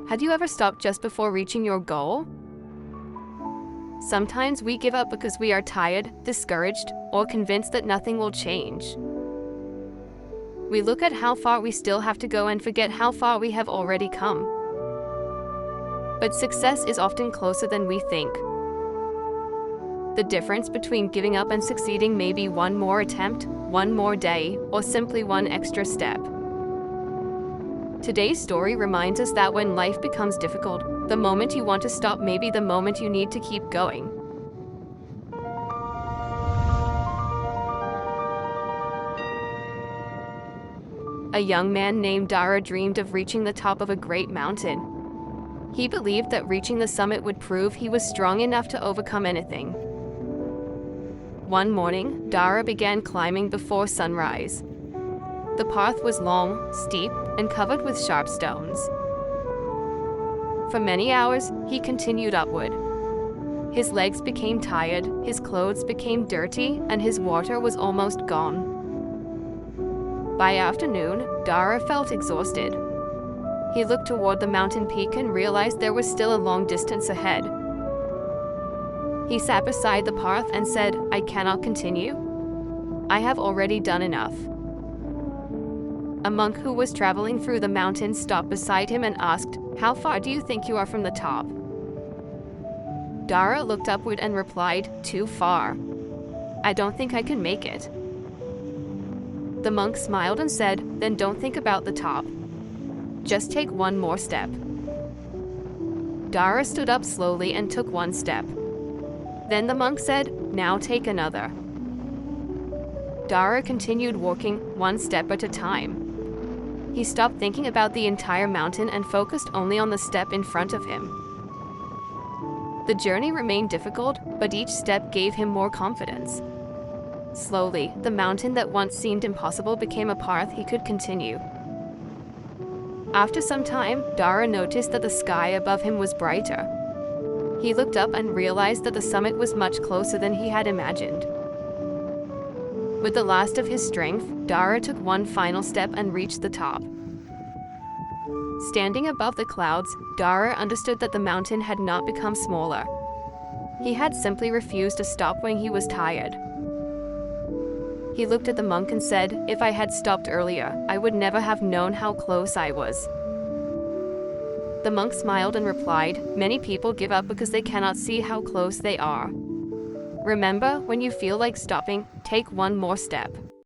Have you ever stopped just before reaching your goal? Sometimes we give up because we are tired, discouraged, or convinced that nothing will change. We look at how far we still have to go and forget how far we have already come. But success is often closer than we think. The difference between giving up and succeeding may be one more attempt, one more day, or simply one extra step. Today's story reminds us that when life becomes difficult, the moment you want to stop may be the moment you need to keep going. A young man named Dara dreamed of reaching the top of a great mountain. He believed that reaching the summit would prove he was strong enough to overcome anything. One morning, Dara began climbing before sunrise. The path was long, steep, and covered with sharp stones. For many hours, he continued upward. His legs became tired, his clothes became dirty, and his water was almost gone. By afternoon, Dara felt exhausted. He looked toward the mountain peak and realized there was still a long distance ahead. He sat beside the path and said, "I cannot continue. I have already done enough." A monk who was traveling through the mountains stopped beside him and asked, "How far do you think you are from the top?" Dara looked upward and replied, "Too far. I don't think I can make it." The monk smiled and said, "Then don't think about the top. Just take one more step." Dara stood up slowly and took one step. Then the monk said, "Now take another." Dara continued walking, one step at a time. He stopped thinking about the entire mountain and focused only on the step in front of him. The journey remained difficult, but each step gave him more confidence. Slowly, the mountain that once seemed impossible became a path he could continue. After some time, Dara noticed that the sky above him was brighter. He looked up and realized that the summit was much closer than he had imagined. With the last of his strength, Dara took one final step and reached the top. Standing above the clouds, Dara understood that the mountain had not become smaller. He had simply refused to stop when he was tired. He looked at the monk and said, "If I had stopped earlier, I would never have known how close I was." The monk smiled and replied, "Many people give up because they cannot see how close they are. Remember, when you feel like stopping, take one more step."